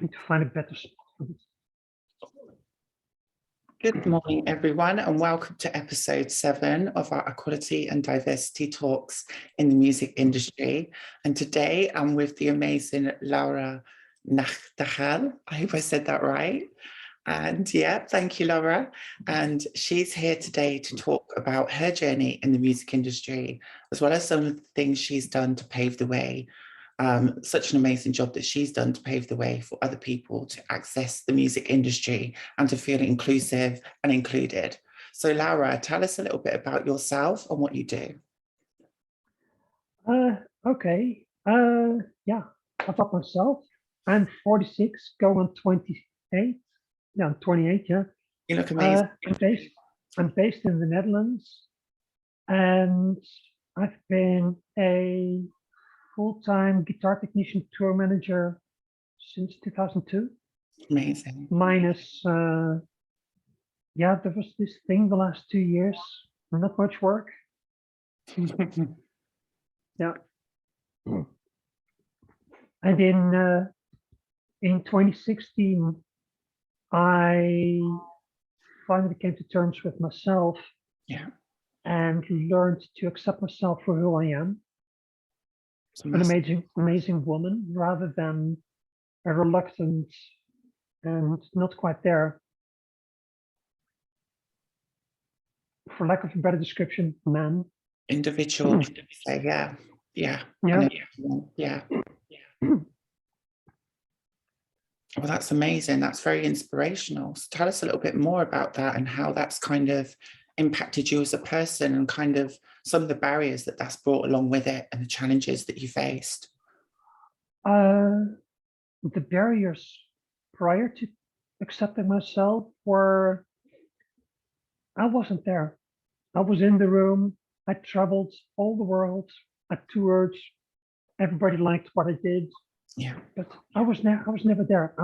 need to find a better spot for this. Good morning, everyone, and welcome to episode 7 of our Equality and Diversity Talks in the Music Industry. And today I'm with the amazing Laura Nategall. I hope I said that right. And yeah, thank you, Laura. And she's here today to talk about her journey in the music industry, as well as some of the things she's done to pave the way. Such an amazing job that she's done to pave the way for other people to access the music industry and to feel inclusive and included. So Laura, tell us a little bit about yourself and what you do. Okay. Yeah, about myself. I'm 46, going on 28. Yeah, I'm 28, yeah. You look amazing. I'm based in the Netherlands, and I've been a full-time guitar technician tour manager since 2002. Amazing. Minus, yeah, there was this thing the last 2 years, not much work. Yeah. And in 2016, I finally came to terms with myself. Yeah. And learned to accept myself for who I am. An amazing woman, rather than a reluctant and not quite there, for lack of a better description, man. Individual. Yeah. Yeah. Yeah. Yeah. Well, that's amazing. That's very inspirational. So tell us a little bit more about that and how that's kind of impacted you as a person and kind of some of the barriers that that's brought along with it and the challenges that you faced. The barriers prior to accepting myself were, I wasn't there. I was in the room. I traveled all the world. I toured. Everybody liked what I did. Yeah. But I was never there.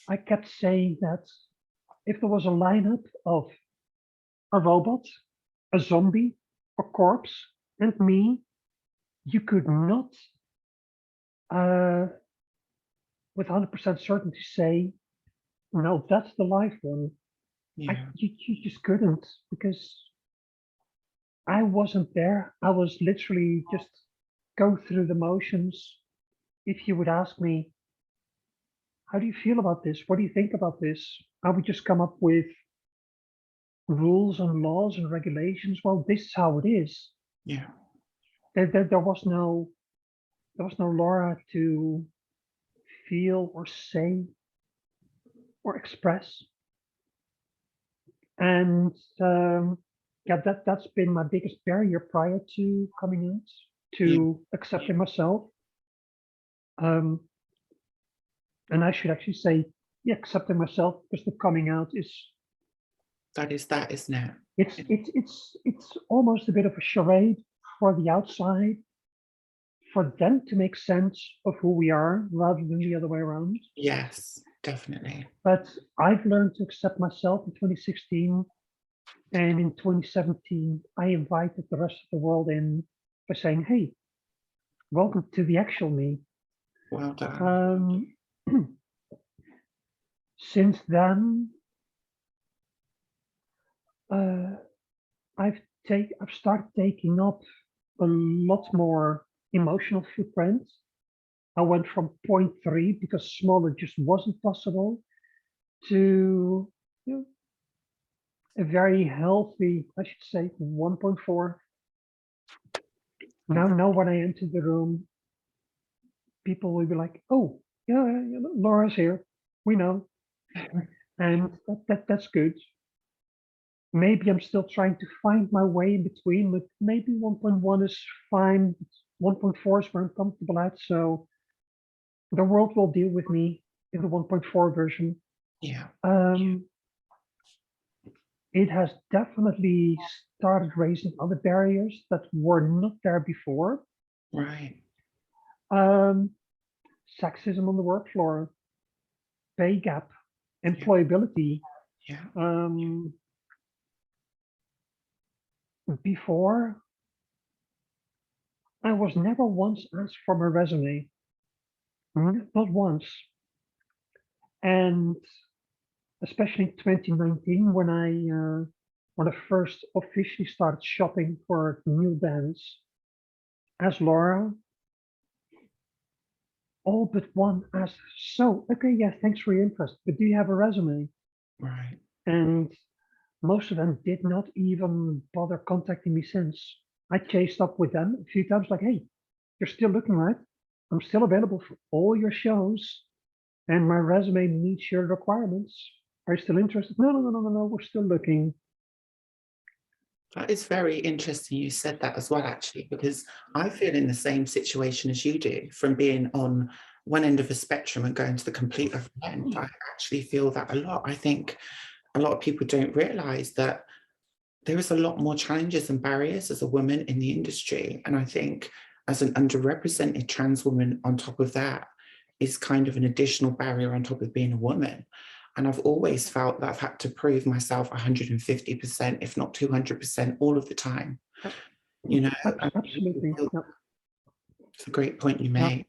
I kept saying that if there was a lineup of a robot, a zombie, a corpse, and me, you could not, with 100% certainty, say, no, that's the live one. Yeah. You just couldn't, because I wasn't there. I was literally just go through the motions. If you would ask me, how do you feel about this? What do you think about this? I would just come up with rules and laws and regulations. Well, this is how it is. Yeah. There was no Laura to feel or say or express. And yeah, that's been my biggest barrier prior to coming out, to accepting myself. And I should actually say, yeah, accepting myself, because the coming out is that, isn't it? It's almost a bit of a charade for the outside, for them to make sense of who we are rather than the other way around. Yes, definitely. But I've learned to accept myself in 2016, and in 2017 I invited the rest of the world in by saying, hey, welcome to the actual me. Well done. Since then, I've started taking up a lot more emotional footprint. I went from 0.3, because smaller just wasn't possible, to a very healthy, I should say, 1.4. Now when I enter the room, people will be like, oh, yeah, Laura's here. We know. And that's good. Maybe I'm still trying to find my way in between, but maybe 1.1 is fine. 1.4 is where I'm comfortable at. So the world will deal with me in the 1.4 version. Yeah. It has definitely started raising other barriers that were not there before. Right. Sexism on the work floor, pay gap, employability. Yeah. Before, I was never once asked for my resume. not once. And especially in 2019, when I first officially started shopping for new bands as Laura, all but one asked, so, okay, yeah, thanks for your interest, but do you have a resume? Right. And most of them did not even bother contacting me since. I chased up with them a few times, like, hey, you're still looking, right? I'm still available for all your shows, and my resume meets your requirements. Are you still interested? No, we're still looking. That is very interesting you said that as well, actually, because I feel in the same situation as you do, from being on one end of the spectrum and going to the complete other end. I actually feel that a lot. I think a lot of people don't realize that there is a lot more challenges and barriers as a woman in the industry. And I think as an underrepresented trans woman on top of that is kind of an additional barrier on top of being a woman. And I've always felt that I've had to prove myself 150%, if not 200%, all of the time. You know, Absolutely. Yeah. It's a great point you Yeah. made.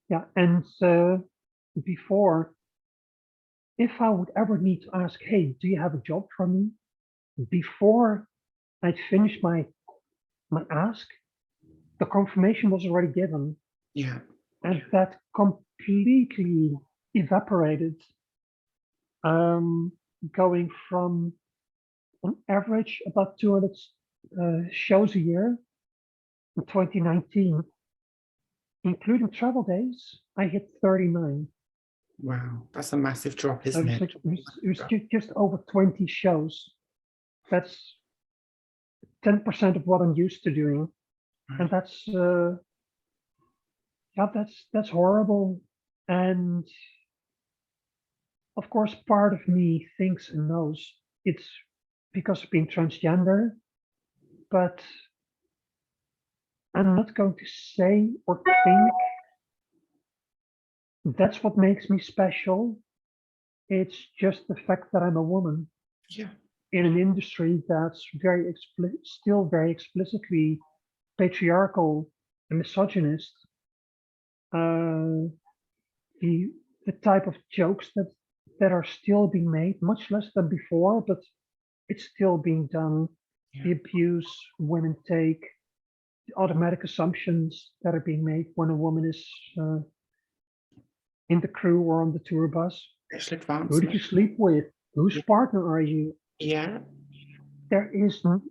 Yeah. And before, if I would ever need to ask, hey, do you have a job for me? Before I'd finished my ask, the confirmation was already given. Yeah. And that completely evaporated, going from on average about 200 shows a year in 2019, including travel days. I hit 39. Wow, that's a massive drop, So isn't it? it was just over 20 shows. That's 10% of what I'm used to doing, and Right. that's horrible. And of course, part of me thinks and knows it's because of being transgender, but I'm not going to say or think that's what makes me special. It's just the fact that I'm a woman Yeah. in an industry that's still very explicitly patriarchal and misogynist. Uh, the type of jokes that are still being made, much less than before, but it's still being done. The Yeah. abuse women take, the automatic assumptions that are being made when a woman is in the crew or on the tour bus. Special Who did advancement. you sleep with? Whose partner are you? Yeah. There is not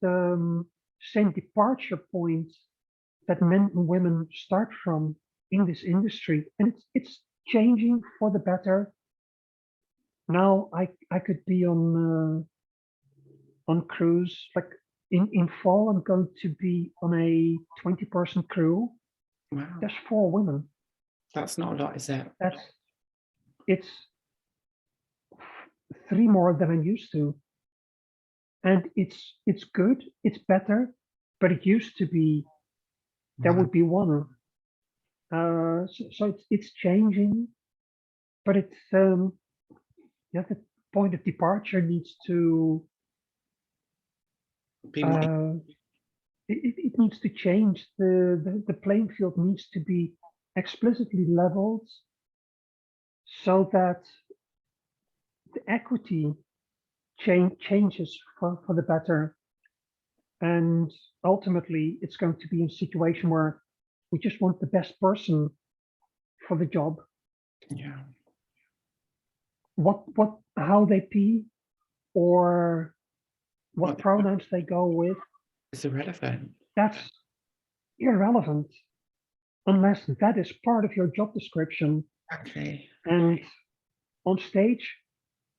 the same departure point that men and women start from in this industry, and it's changing for the better. Now I could be on cruise, like in fall. I'm going to be on a 20-person crew. Wow. There's 4 women. That's not a lot, is it? It's 3 more than I'm used to, and it's good. It's better, but it used to be there Wow. would be 1. So it's changing, but it's the point of departure needs to Be more. it needs to change. The playing field needs to be explicitly leveled so that the equity changes for the better. And ultimately, it's going to be a situation where we just want the best person for the job. Yeah. How they pee or what What pronouns they go with, is irrelevant. that's irrelevant unless that is part of your job description. Exactly. And on stage,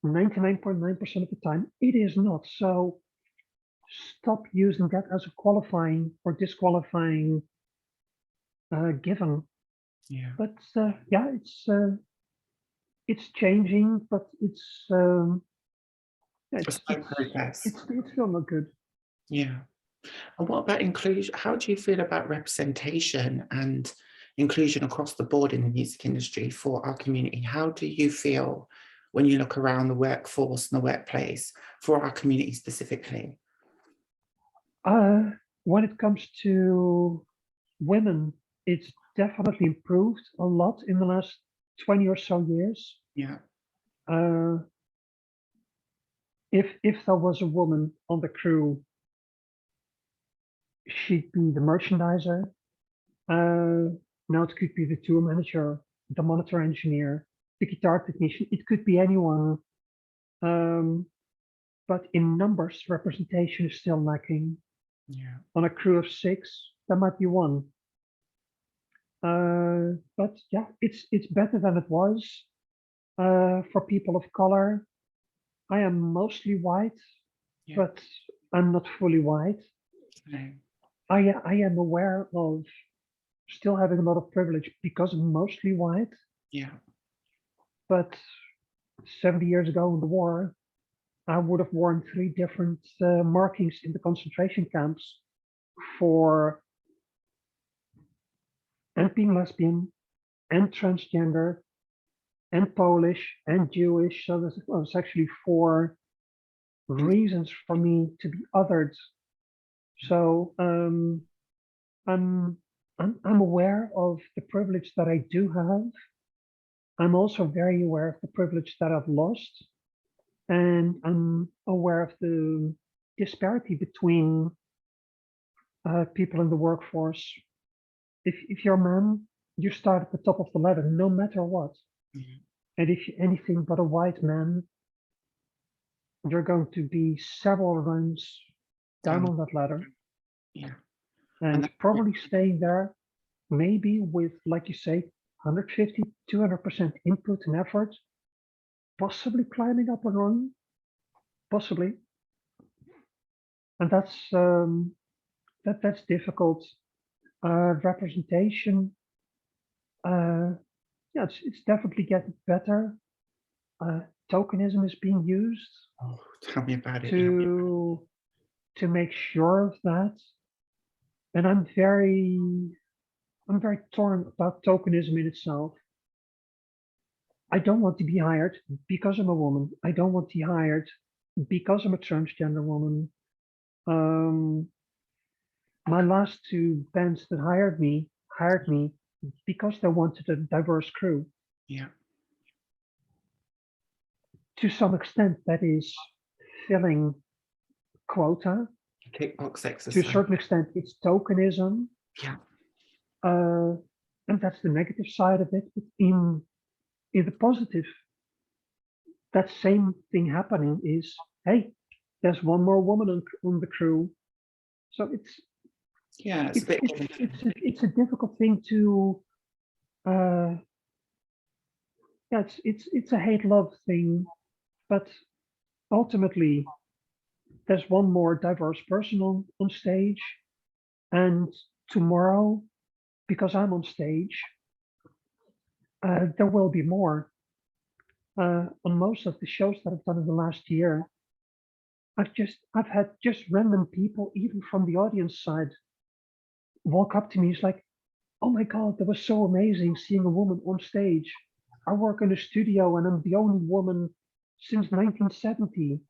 99.9% of the time, it is not. So stop using that as a qualifying or disqualifying given. Yeah. But yeah, it's changing, but It's my progress. it's still not good. Yeah. And what about inclusion? How do you feel about representation and inclusion across the board in the music industry for our community? How do you feel when you look around the workforce and the workplace for our community specifically? When it comes to women, it's definitely improved a lot in the last 20 or so years. Yeah. If there was a woman on the crew, she'd be the merchandiser. Now it could be the tour manager, the monitor engineer, the guitar technician. It could be anyone. But in numbers, representation is still lacking. Yeah. On a crew of 6, there might be one. But yeah, it's better than it was. For people of color, I am mostly white, Yeah. but I'm not fully white. No. I am aware of still having a lot of privilege because I'm mostly white. Yeah. But 70 years ago in the war, I would have worn 3 different markings in the concentration camps for and being lesbian and transgender and Polish and Jewish. So there was actually 4 reasons for me to be othered. So I'm aware of the privilege that I do have. I'm also very aware of the privilege that I've lost, and I'm aware of the disparity between people in the workforce. If you're a man, you start at the top of the ladder, no matter what. Mhm. And if you're anything but a white man, you're going to be several rungs down on that ladder. Yeah. And probably staying there, maybe with, like you say, 150, 200% input and effort, possibly climbing up a rung, possibly. And that's difficult. Representation, yeah, it's definitely getting better. Tokenism is being used Oh, tell me about it. to make sure of that. And I'm very torn about tokenism in itself. I don't want to be hired because I'm a woman. I don't want to be hired because I'm a transgender woman. My last 2 bands that hired me because they wanted a diverse crew. Yeah. To some extent, that is filling quota. Kickbox To a exercise. certain extent, it's tokenism. Yeah. And that's the negative side of it. But in the positive, that same thing happening is, hey, there's one more woman on the crew. So Yeah, it's a bit. it's a difficult thing to yeah, it's a hate-love thing, but ultimately there's one more diverse person on stage, and tomorrow, because I'm on stage, there will be more. On most of the shows that I've done in the last year, I've had just random people, even from the audience side, walk up to me. It's like, oh my God, that was so amazing seeing a woman on stage. I work in a studio and I'm the only woman since 1970.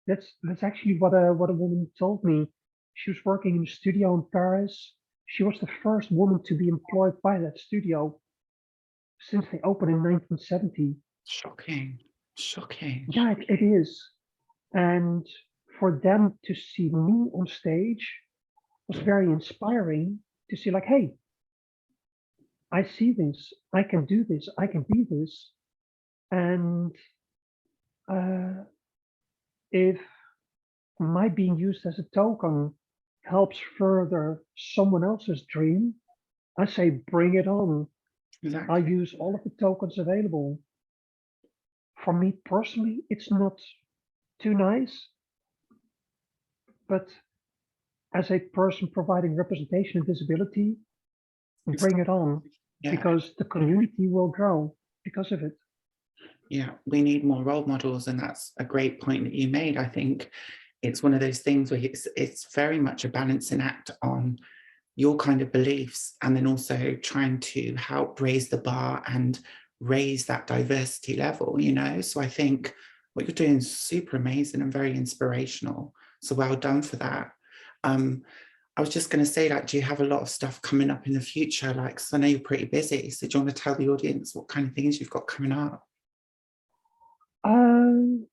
That's actually what a woman told me. She was working in a studio in Paris. She was the first woman to be employed by that studio since they opened in 1970. Shocking. Shocking. Yeah, it is. And for them to see me on stage was very inspiring to see, like, hey, I see this, I can do this, I can be this. And if my being used as a token helps further someone else's dream, I say, bring it on. Exactly. I use all of the tokens available. For me personally, it's not too nice, but as a person providing representation and visibility, bring it on, Yeah. because the community will grow because of it. Yeah, we need more role models, and that's a great point that you made. I think it's one of those things where it's very much a balancing act on your kind of beliefs, and then also trying to help raise the bar and raise that diversity level, you know? So I think what you're doing is super amazing and very inspirational. So well done for that. I was just going to say, like, do you have a lot of stuff coming up in the future? Like, 'cause I know you're pretty busy. So do you want to tell the audience what kind of things you've got coming up? Um,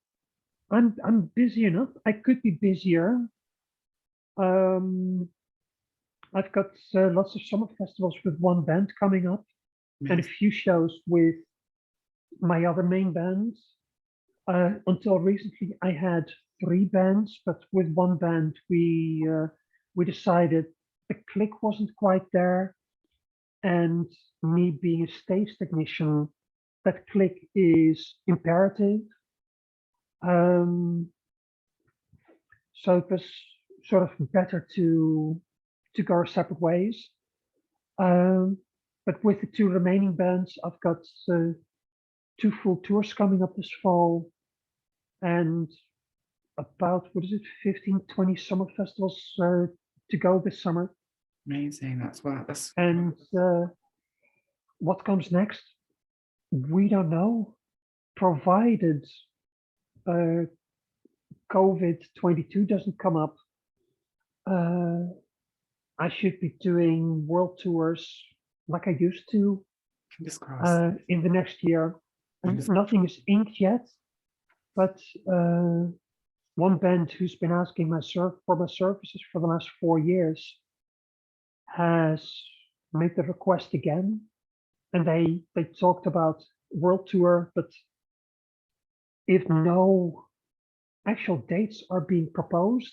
I'm busy enough. I could be busier. I've got lots of summer festivals with one band coming up, and a Amazing. few shows with my other main bands. Until recently, I had 3 bands, but with one band, we decided the click wasn't quite there, and me being a stage technician, that click is imperative. Um, so it was sort of better to go our separate ways. But with the 2 remaining bands, I've got 2 full tours coming up this fall, and about, what is it, 15, 20 summer festivals to go this summer. Amazing. That's wow. That's And what comes next, we don't know, provided COVID-22 doesn't come up. I should be doing world tours like I used to fingers crossed. in the next year. And Fingers- nothing is inked yet, but one band who's been asking for my services for the last 4 years has made the request again, and they talked about world tour, but if no actual dates are being proposed,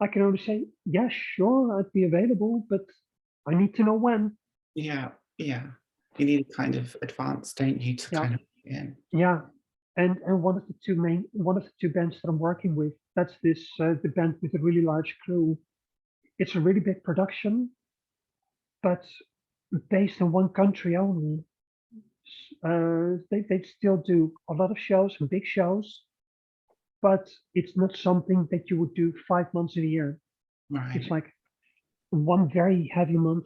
I can only say, yeah, sure, I'd be available, but I need to know when. Yeah, yeah. You need a kind of advance, don't you, to Yeah, kind of get in. yeah. And one of the two bands that I'm working with, that's this the band with a really large crew. It's a really big production, but based in one country only. They still do a lot of shows and big shows, but it's not something that you would do 5 months in a year. It's Right. like one very heavy month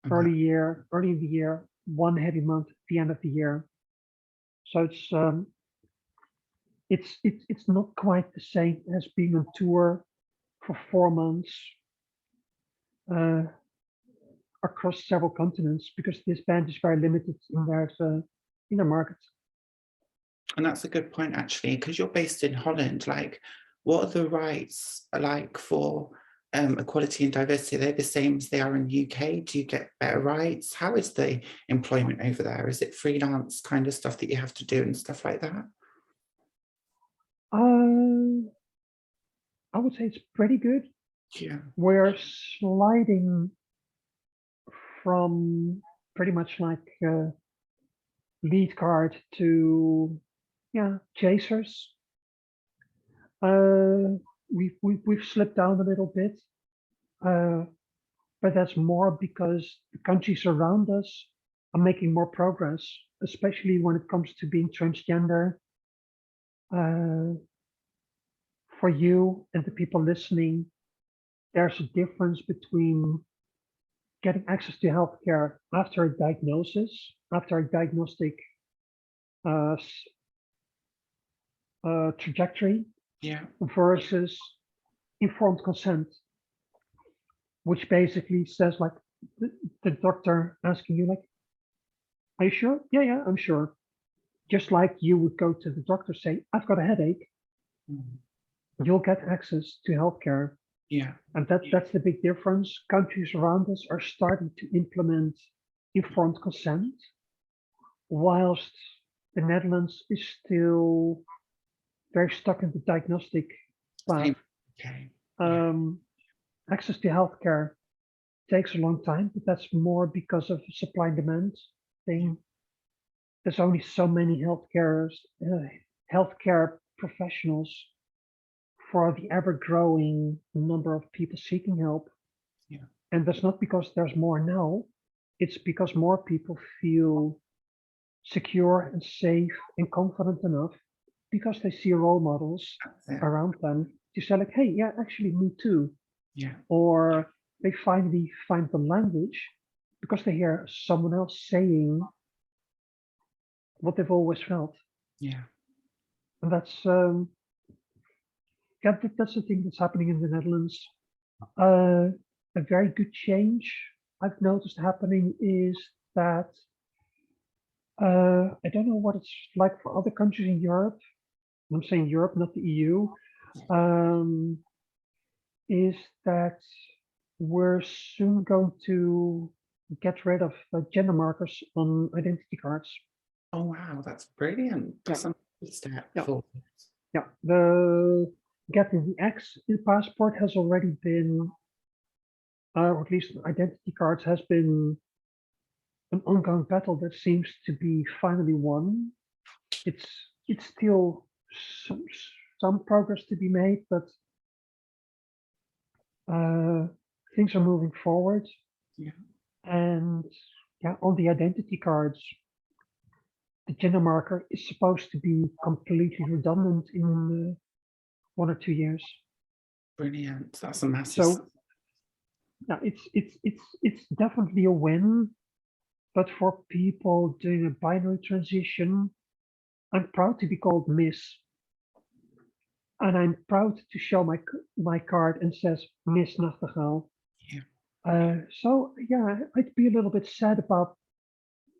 Wow. early in the year, one heavy month at the end of the year. So it's not quite the same as being on tour for 4 months uh, across several continents, because this band is very limited in their markets. And that's a good point, actually, because you're based in Holland. Like, what are the rights like for equality and diversity? Are they the same as they are in the UK? Do you get better rights? How is the employment over there? Is it freelance kind of stuff that you have to do and stuff like that? Uh, I would say it's pretty good. Yeah. We're sliding from pretty much like lead card to chasers. We've slipped down a little bit, but that's more because the countries around us are making more progress, especially when it comes to being transgender. For you and the people listening, there's a difference between getting access to healthcare after a diagnosis, after a diagnostic uh, trajectory, Yeah. versus informed consent, which basically says like the doctor asking you like, "Are you sure?" "Yeah, yeah, I'm sure." Just like you would go to the doctor, say, "I've got a headache," Mm. you'll get access to healthcare. Yeah. And that's the big difference. Countries around us are starting to implement informed consent, whilst the Netherlands is still very stuck in the diagnostic path. Same. Okay. Yeah. Um, Access to healthcare takes a long time, but that's more because of supply and demand thing. There's only so many healthcare professionals for the ever-growing number of people seeking help. Yeah. And that's not because there's more now, it's because more people feel secure and safe and confident enough because they see role models That's it. around them to say like, hey, yeah, actually me too. Yeah. Or they finally find the language because they hear someone else saying what they've always felt. Yeah. And that's the thing that's happening in the Netherlands. A very good change I've noticed happening is that I don't know what it's like for other countries in Europe. I'm saying Europe, not the EU. Um, is that we're soon going to get rid of gender markers on identity cards. Oh, wow, that's brilliant. That's Yeah. a good step Yeah. forward. Yeah, the getting the X in passport has already been, or at least identity cards has been an ongoing battle that seems to be finally won. It's still some, some progress to be made, but things are moving forward. Yeah. And yeah, on the identity cards, the gender marker is supposed to be completely redundant in 1 or 2 years. Brilliant. That's a massive. So yeah, it's definitely a win. But for people doing a binary transition, I'm proud to be called Miss. And I'm proud to show my card and says Miss Nategall. Yeah. So yeah, I'd be a little bit sad about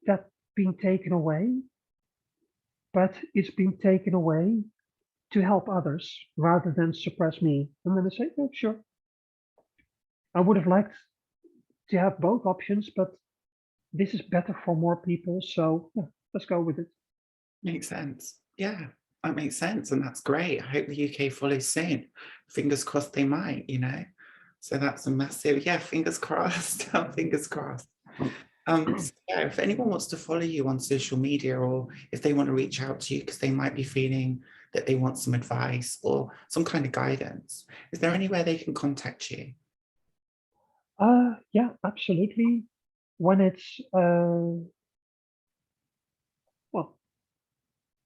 that being taken away, but it's been taken away to help others rather than suppress me. And then I say, yeah, sure. I would have liked to have both options, but this is better for more people. So yeah, let's go with it. Makes sense. Yeah, that makes sense. And that's great. I hope the UK follows soon. Fingers crossed they might, you know. So that's a massive, yeah, fingers crossed. Fingers crossed. So yeah, if anyone wants to follow you on social media or if they want to reach out to you because they might be feeling that they want some advice or some kind of guidance, is there anywhere they can contact you? Yeah, absolutely. When it's well,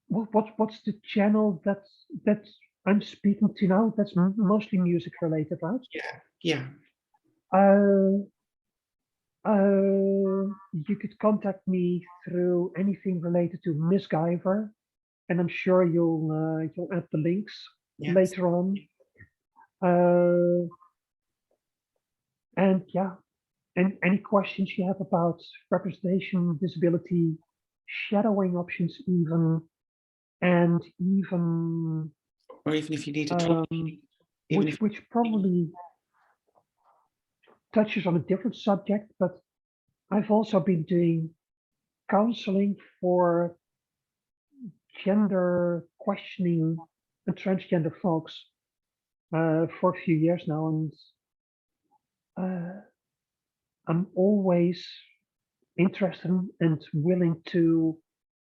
what's the channel that's I'm speaking to now? That's mostly music related, right? Yeah, yeah. Uh, you could contact me through anything related to MsGyver, and I'm sure you'll add the links Yes. later on. Uh, and yeah, and any questions you have about representation, visibility, shadowing options, and even Or even if you need a talk, even if which probably touches on a different subject, but I've also been doing counseling for gender questioning and transgender folks for a few years now, and uh, I'm always interested and willing to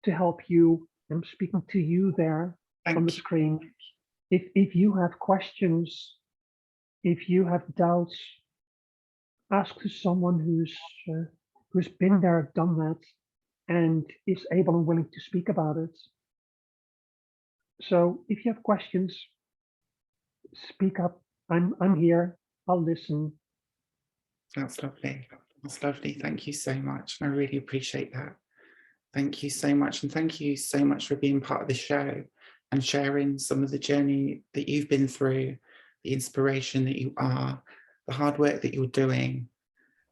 help you. I'm speaking to you there on the thank you. screen. If you have questions, if you have doubts, ask to someone who's been there, done that, and is able and willing to speak about it. So if you have questions, speak up. I'm here. I'll listen. That's lovely. That's lovely. Thank you so much. I really appreciate that. Thank you so much. And thank you so much for being part of the show and sharing some of the journey that you've been through, the inspiration that you are, the hard work that you're doing.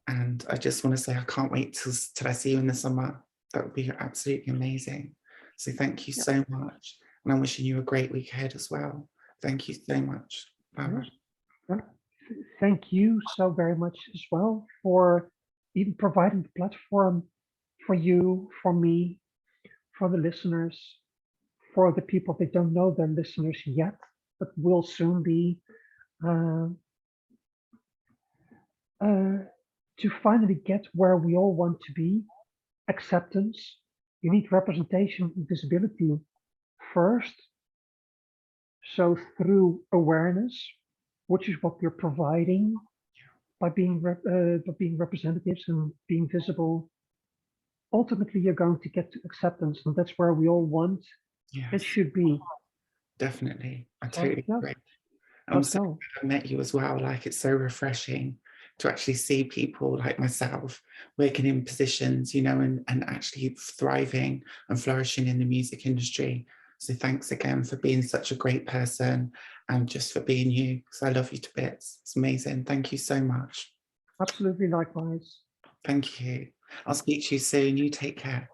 And I just want to say, I can't wait till I see you in the summer. That would be absolutely amazing. So thank you Yeah. so much. And I'm wishing you a great week ahead as well. Thank you so much. Bye-bye. Yeah. Thank you so very much as well for even providing the platform for you, for me, for the listeners, for the people that don't know their listeners yet, but will soon be, uh, uh, to finally get where we all want to be, acceptance. You need representation and visibility first. So through awareness, which is what we're providing by being representatives and being visible, ultimately you're going to get to acceptance, and that's where we all want and Yes, should be. definitely. I So totally yeah, agree. I'm let's so go. glad I met you as well. Like, it's so refreshing to actually see people like myself working in positions, you know, and actually thriving and flourishing in the music industry. So thanks again for being such a great person and just for being you, because I love you to bits. It's amazing. Thank you so much. Absolutely, likewise. Thank you. I'll speak to you soon. You take care.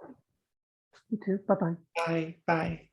You too. Bye-bye. Bye. Bye.